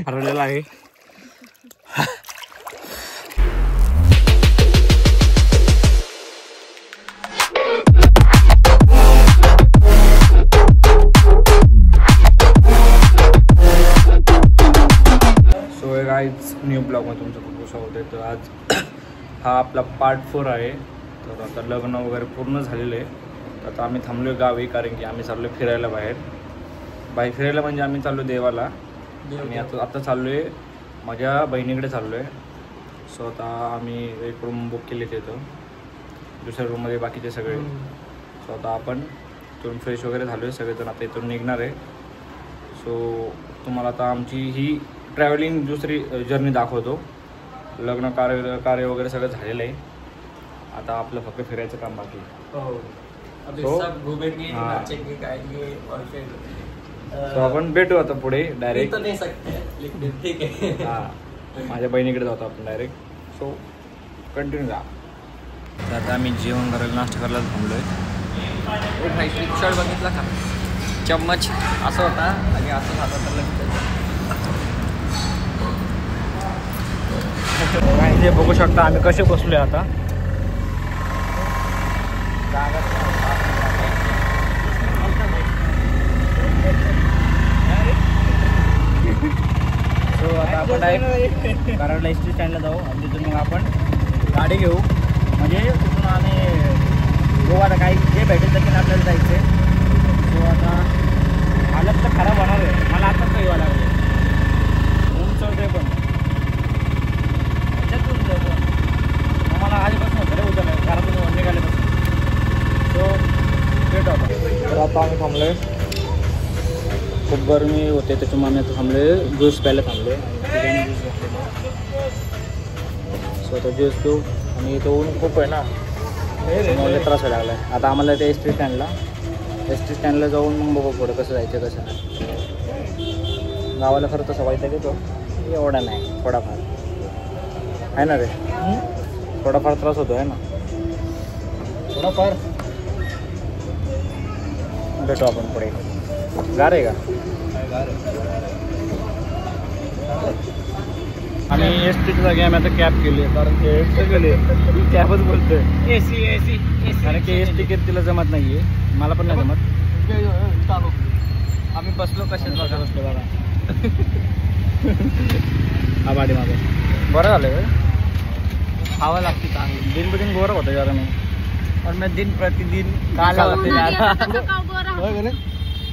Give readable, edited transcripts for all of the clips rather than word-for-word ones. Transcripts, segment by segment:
हरवलेला आहे. Guys new blog में तुमचं खूप स्वागत आहे. तर आज हा आपला पार्ट 4 आहे. तर आता लग्न वगैरे पूर्ण झालेलं आहे. तर आता आम्ही थांबलो आहे गावी, कारण की आम्ही चाललो आहे फिरायला बाहेर फिरायला म्हणजे आम्ही चाललो देवाला. आणि आता चाललो आहे माझ्या बहिणीकडे चाललो आहे. सो आता आम्ही एक रूम बुक केली तिथं, दुसऱ्या रूममध्ये बाकीचे सगळे. सो आता आपण इथून फ्रेश वगैरे झालो आहे सगळेजण, आता इथून निघणार आहे. सो तुम्हाला आता आमची ही ट्रॅव्हलिंग दुसरी जर्नी दाखवतो. लग्न कार्य वगैरे सगळं झालेलं आहे. आता आपलं फक्त फिरायचं काम बाकी आहे. सो आपण भेटू आता पुढे डायरेक्ट. हां, माझ्या बहिणीकडे जातो आपण डायरेक्ट. सो कंटिन्यू जा. तर आता आम्ही जेवण करायला, नाश्ता करायला थांबलो आहे. शर्ट बघितला का? चम्मच असं होता आणि असं झालं तर जे बघू शकता आम्ही कसे बसलोय आता. सो आता आपण डायरेक्ट कराडला एस टी स्टँडला जाऊ आणि तिथून मग आपण गाडी घेऊ. म्हणजे तिथून आणि गोवाला काही जे भेटेल त्याच्याने आपल्याला जायचं आहे. सो आता हालत तर खराब होणार आहे. मला आताच काही व्हायला लागलं. ऊन चढतोय पण मला आजपासून घरी उतरलं आहे, कारण तुम्ही निघाल्यापासून. सो भेटू आता. तर आता आम्ही थांबलो आहे. खूप गरमी होते त्याच्यामुळे आम्ही आता थांबलो आहे. ज्यूस प्यायला थांबलो आहे. ज्यूस घेतलेला. सो आता ज्यूस घेऊ. आणि इथं ऊन खूप आहे ना, मला त्रास व्हायला लागला आहे. आता आम्हाला ते एस टी स्टँडला जाऊन मग बघू पुढं कसं जायचं कसं नाही. गावाला खरं तसं व्हायचं घेतो, एवढा नाही, थोडाफार आहे ना रे. थोडाफार त्रास होतो आहे ना, थोडाफार. भेटू आपण पुढे. गार आहे का? आम्ही एस टीच्या जागी आम्ही आता कॅब केली आहे, कारण ते सगळे कॅबच बोलतोय. एसी कारण की एस तिकीट तिला जमत नाही आहे, मला पण नाही जमत. चालू आम्ही बसलो कशाच बघा. बसलो बघा. हा बाडी माझं बरं झालं. हवा लागते चांगली. दिन बदिन गोरा होतं जरा मी, और मैं दिन प्रतिदिन काला होते जा रहा.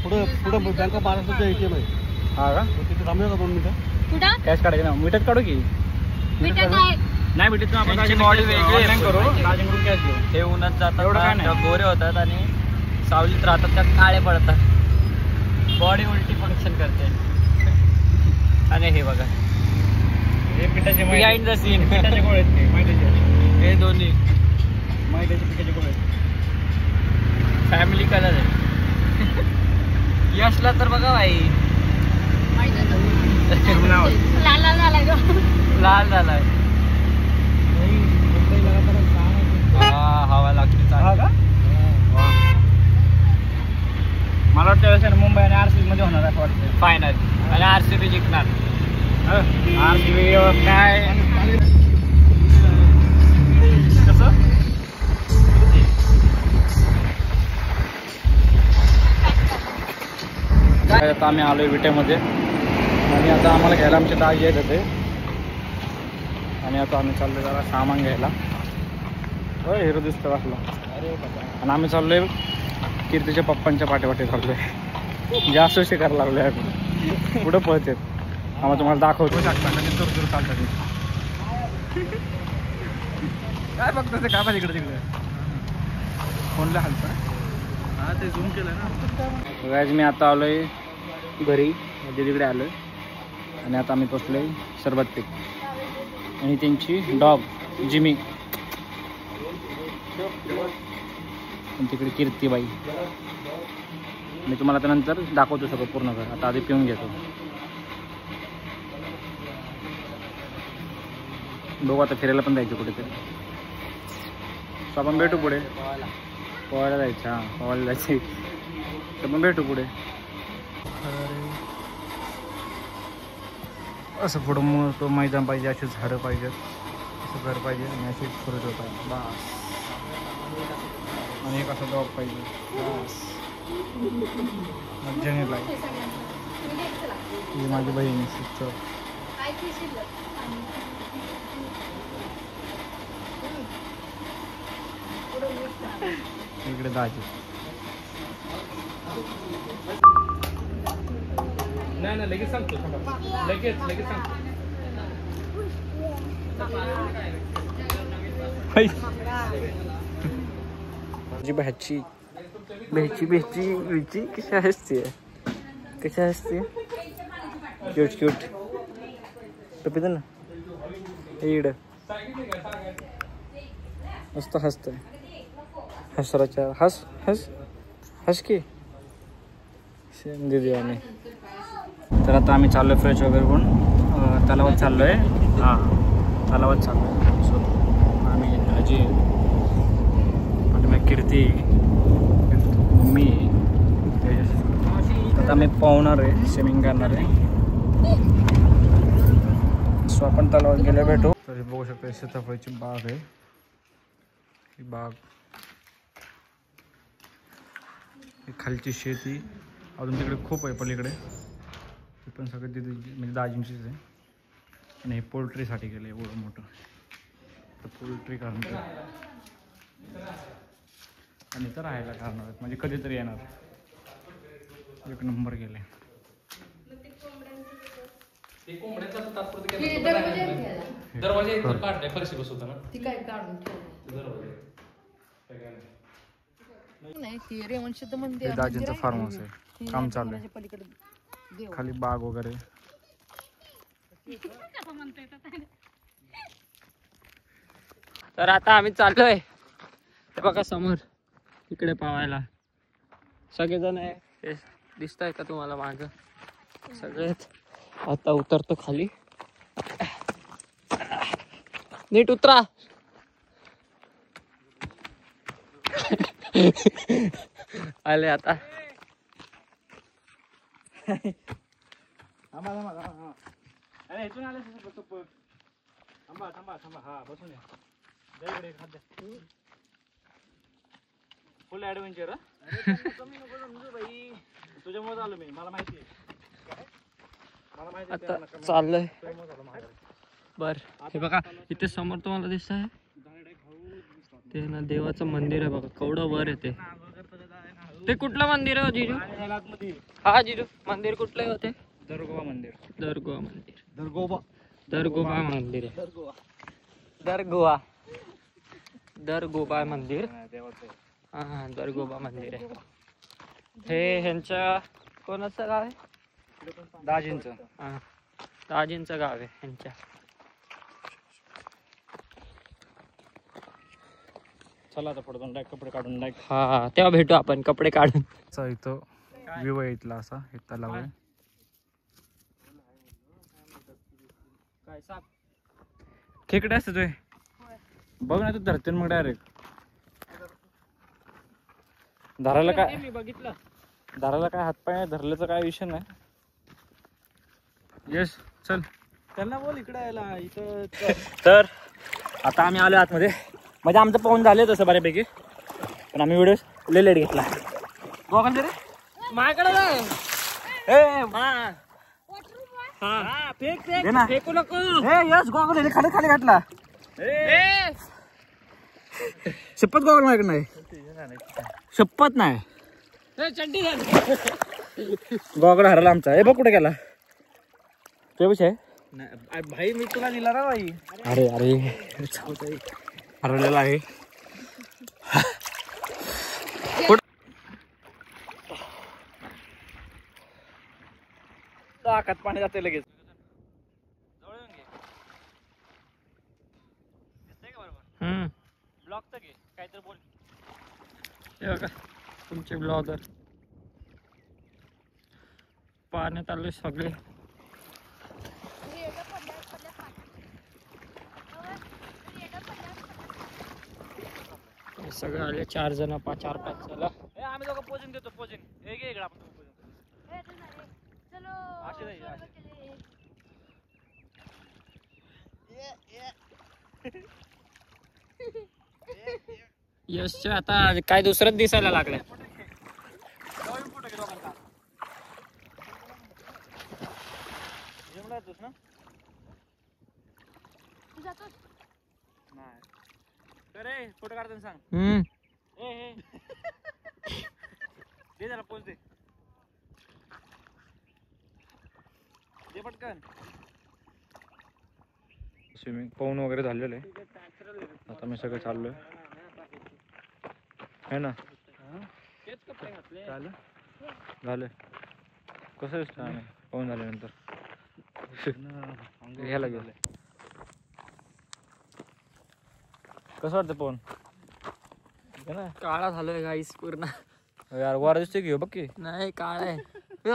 पुढं बँक ऑफ महाराष्ट्राचं ATM आहे. हा का? तिथे थांबूया का 2 मिनिटं? कॅश काढायचं ना, मिठत काढू की नाही भेटत ना. आपण बॉडी वेगळी करू, राजकडून कॅश घेऊ. हे उन्हात जातात, एवढं काय नाही. गोरे होतात आणि सावलीत राहतात त्या काळे पडतात. बॉडी उलटी फंक्शन करते. आणि हे बघा, हे पिठाचे बिहाइंड द सीन. पिठाचे गोळे आहेत ते, मैद्याचे. हे दोन्ही मैद्याचे पिठाचे गोळे आहेत. फॅमिली कलर आहे. यशला तर बघा भाई लाल झालाय. हवा लागते. मला वाटतं मुंबई आणि RCB मध्ये होणार असं वाटतं फायनल. आणि RCB जिंकणार. RCB काय कसं. आता आम्ही आलोय विट्यामध्ये आणि आता आम्हाला घ्यायला आमचे दाजी येत होते. आणि आता आम्ही चाललोय जरा सामान घ्यायला. होय, हिरो दिसतो असला. आणि आम्ही चाललोय कीर्तीच्या पप्पांच्या पाठीपाठी चाललोय. जास्त विषय करायला लागलोय आम्ही. पुढं पळते आम्हाला, तुम्हाला दाखवतो शकता कधी दूर चालतात. काय बघतो ते, काय पाहिजे इकडे तिकडे फोनला हलतं. हां, ते झूम केलं ना. गाईज मी आता आलोय घरी, दीदीकडे आलोय. आणि आता आम्ही पोचलोय सरबत पीक. आणि त्यांची डॉग जिमी. आणि तिकडे कीर्तीबाई. मी तुम्हाला त्यानंतर दाखवतो सगळं पूर्ण घर. आता आधी पिऊन घेतो. बघू आता फिरायला पण जायचं कुठेतरी. तर आपण भेटू पुढे. पोहायला जायचं. हां पोहायला जायचं. तर आपण भेटू पुढे. असं पुढं मोठं मैदान पाहिजे, अशी झाडं पाहिजेत, असं घर पाहिजे आणि अशी फुरत होत आहे बस. आणि एक असा डॉग पाहिजे बस. मज्जा नाही पाहिजे. ही माझी बहीण सिस्टर. इकडे दाजी. नाही नाही लगेच सांगतो. लगेच लगेच सांगतो. माझी भाची भेची भेची भेची कशा असते, कशा असते. क्यूट क्यूट टोपी दे ना. इकडं मस्त हसतंय. हसराच्या हस हस हस की सेम दिदी आम्ही. तर आता आम्ही चाललो आहे फ्रेश वगैरे होऊन तलावात चाललो आहे. हां तलावात चाललो आहे. सो आम्ही आजी आणि कीर्ती मम्मी आता आम्ही पोहणार आहे, स्विमिंग करणार आहे. सो आपण तलावात गेल्या भेटू. तर बघू शकता सीताफळाची बाग आहे. ही बाग, खालची शेती अजून तिकडे खूप आहे पलीकडे. ते पण सगळं तिथे म्हणजे दाजींचीच आहे. आणि हे पोल्ट्रीसाठी गेलं एवढं मोठं. तर पोल्ट्री करणार आणि तर राहायला करणार आहेत, म्हणजे कधीतरी येणार. एक नंबर गेले. दाजींचं फार्म हाऊस आहे, काम चालू आहे. खाली बाग वगैरे. तर आता आम्ही चाललोय. हे बघा समोर इकडे पावायला सगळेजण आहे. हे दिसत आहे का तुम्हाला मागं? सगळेच आता उतरतो खाली. नीट उतरा. आले आता. इथून आले थांबा थांबा थांबा. हा बसून या. फुल ॲडव्हेंचर. कमी नको समजू भाई, तुझ्यामुळे आलो मी. मला माहिती आहे. आता चाललोय. बर हे बघा इथे समोर तुम्हाला दिसत आहे ते ना देवाचं मंदिर आहे बघा. केवढं वर येते. ते कुठलं मंदिर आहे जिजू? हा जिजू मंदिर कुठलं होते? दरगोबा मंदिर. दरगोबा मंदिर. दरगोबा दरगोबा मंदिर आहे. दरगोबा दरगोबा मंदिर. हा दरगोबा मंदिर आहे. हे ह्यांच्या कोणाचं गाव आहे? दाजींचं. हा दाजींचं गाव आहे ह्यांच्या. चला आता पुढे जाऊन कपडे काढून डायरेक्ट. हा तेव्हा भेटू आपण कपडे काढून. इथं व्ह्यू आहे इथला असा. हे तलाव आहे. काय साप खेकडे असते तुझे बघ ना. तू धरते मग डायरेक्ट. धरायला काय, मी बघितलं. धरायला काय हातपाय नाही, धरल्याचा काय विषय नाही. यस चल त्यांना बोल इकडे यायला. इथं तर आता आम्ही आलो आतमध्ये. म्हणजे आमचं पाहून झालं तसं बऱ्यापैकी, पण आम्ही व्हिडिओ लय लेट घेतला. गॉगल दे रे माझ्याकडे जाय. दे ना. फेकू नको. यस गॉगल खाली खाली घातला. शपथ गॉगल माझ्याकडे नाही. शपथ नाही. चड्डी घाल. गॉगल हरला आमचा. हे बघ कुठे गेला. ते विषय भाई मी तुला दिला ना भाई. अरे अरे हरवलेला आहे. नाकात पाणी जाते लगेच. ब्लॉगचं घे काहीतरी बोल. हे बघा तुमचे ब्लॉगर पाण्यात आले सगळे. हे सगळे आले 4 जण 4-5 चला आम्ही दोघं पोजिंग देतो पोजिंग एक इकडे आपण यश आता काय दुसरंच दिसायला लागलंय. फोटो काढताना सांग. दे जरा पोच दे पटकन. स्विमिंग पाहून वगैरे झालेलं आहे. आता मी सगळं चाललोय है ना. झालं कसं दिसतं पाहून झाल्यानंतर घ्यायला गेलं. कसं वाटतं पाहून काळा झालोय गाईस पूर्ण. यार वारा दिसते की बघ की. नाही काळा आहे.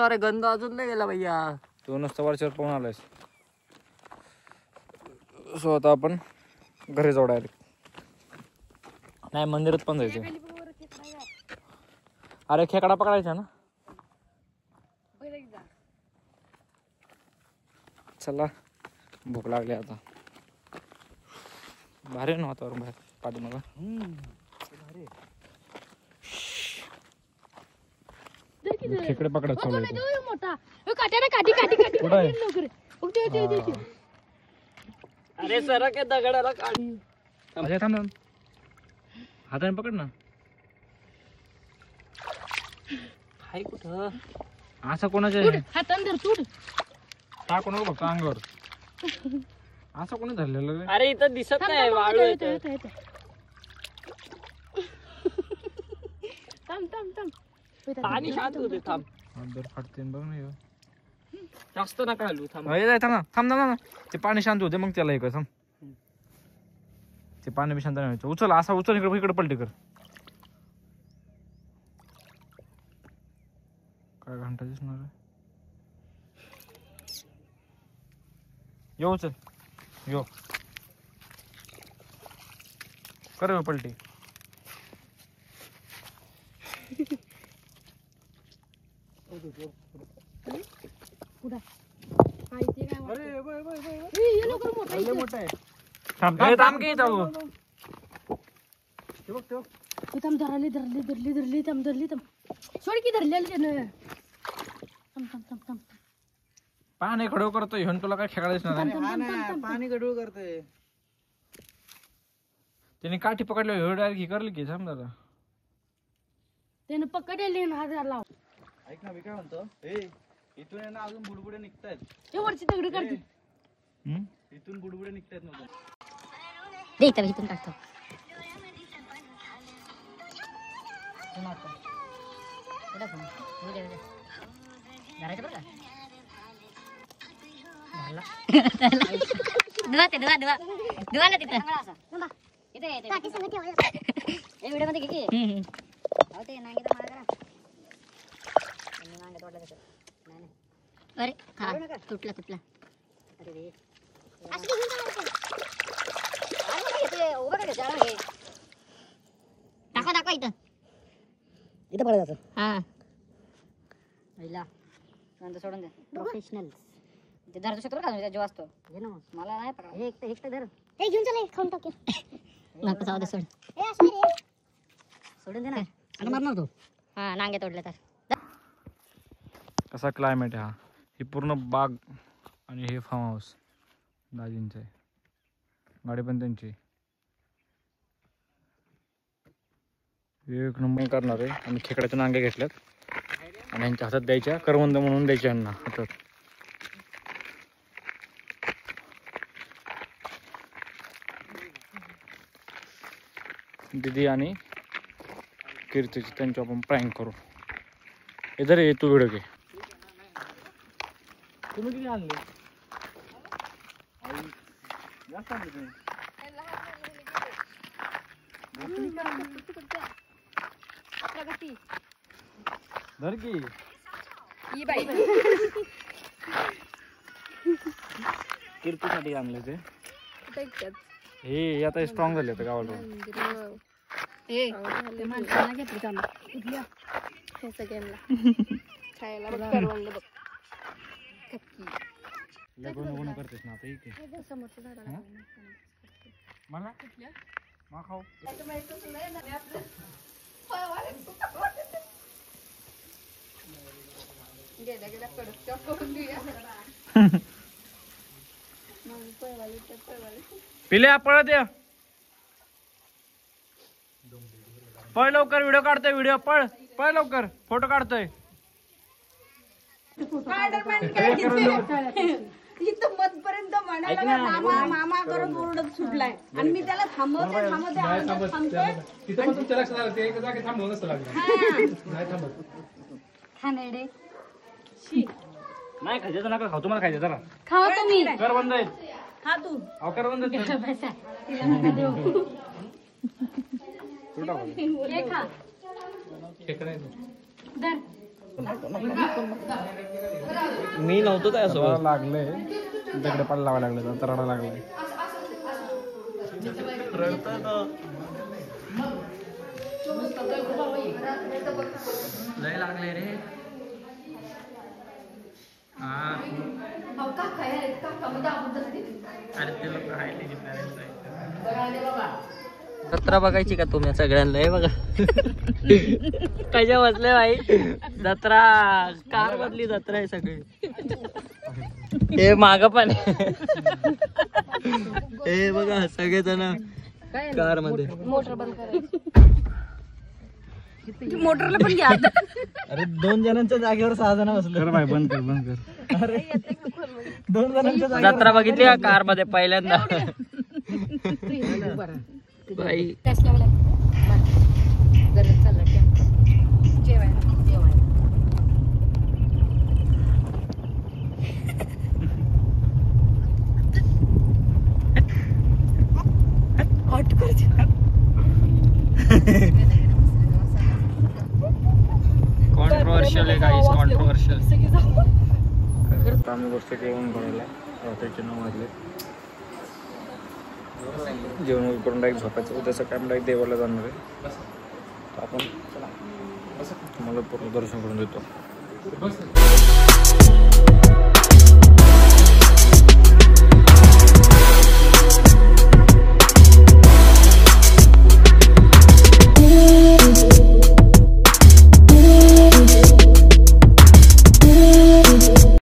अरे गंध अजून नाही गेला भैया. तू नुसतं वरच्यावर पाहून आलायस. सो आता आपण घरी जाऊ डायरेक्ट. नाही मंदिरात पण जायचं. अरे खेकडा पकडायचा ना. चला भूक लागली आता. भारी ना वातावरण बाहेर पाठीमागं. खेकडे पकडत चालू. अरे सर काय दगडाला काढी. थांब हाताने पकड ना. हाय कुठं असं कोणाच्या हा कोणाला बघतो अंगावर. असं कोणी धरलेलं. अरे इथं दिसत नाही वाळू येते. पाणी शांत होते. थांब फाटते बघ ना. जास्त नका हलू. थांब थांब ना. ते पाणी शांत होते मग त्याला थांब. ते पाणी बी शांत नाही व्हायचं. उचल असा उचल इकडे पलटी कर. काय घंटा दिसणार आहे. यो उचल यो कर पलटी. पाणी खडू करतोय ह्यो तुला काय खेळायला दिसणार. पाणी गडूळ करतोय. त्याने काठी पकडली ह्यो डायरेक्ट करली की समजा. त्याने पकडले ना हात लाव. ऐक ना मी काय म्हणतो. इथून आहे ना अजून बुडबुडे निघतायत. हे वरची दगडी काढते. इथून बुडबुडे निघतायत नव्हतं. देख तर इथून काढतो. अरे तुटला तुटला. टाका टाका इथं इथं पडायचं. हा पहिला नंतर सोडून दे. प्रोफेशनल ते धरू शकतो का जो असतो. घे ना मग मला नाही पकडा. हे एक धर. हे घेऊन चल खाऊन टाक. नको जाऊ दे सोड. सोडून दे ना. आणि मारणार तू. हा नांगे तोडले तर. कसा क्लायमेट आहे हा. ही पूर्ण बाग आणि हे फार्म हाऊस दाजींचं आहे. गाडी पण त्यांची. एक नंबर करणार आहे. आणि खेकड्याचे नांगे घेतल्यात आणि यांच्या हातात द्यायच्या. करवंद म्हणून द्यायच्या यांना हातात. दीदी आणि कीर्तीची त्यांच्या आपण प्रँक करू. इधर ये तू व्हिडिओ घे. तुम्ही किती आणले. धर की कीर्तीसाठी आणले ते. हे आता स्ट्रॉंग झाले आता गावाला. ते माणसांना घेतली कामं कुठल्या हे सगळ्यांना खायला बघ करवंद बघ कक्की लग्न करतेस ना आता इथे समोरच्या झाडाला मला कुठल्या मा खाऊ गेल्या कडक चॉप करून देऊया पिल्या पळत या पळ लवकर व्हिडिओ काढतोय व्हिडिओ पळ पळ लवकर फोटो काढतोय इथं मधपर्यंत म्हणाला मामा मामा करत ओरडत सुटलाय आणि मी त्याला थांबवते खानेडे नाही खायचं नका खाऊ तुम्हाला खायचं जरा खावा तुम्ही कर बंद आहे हा तू कर बंद हे खा धर. मी नव्हतो त्या सोबत लागलंय दगड पाला लावायला लागलं तर रडा लागलाय लय लागले रे अरे ते लोक जत्रा बघायची का तुम्ही सगळ्यांना हे बघा कशा बसले भाई जत्रा कार मधली जत्रा आहे सगळी हे माग पण हे बघा सगळेजण कार मध्ये मोटर बंद करायची मोटरला पण घ्या अरे 2 जणांच्या जागेवर 6 जण बसले भाई बंद कर अरे 2 जणांच्या जत्रा बघितली का कार मध्ये पहिल्यांदा बाई कॉन्ट्रोवर्शियल आहे गाईस कॉन्ट्रोवर्शियल आम्ही गोष्ट जेवण करायला रात्रीचे 9 वाजले जेवण करून डायरेक्ट झोपायचं उद्या सकाळी डायरेक्ट देवाला जाणार आहे तर आपण चला तुम्हाला पूर्ण दर्शन करून देतो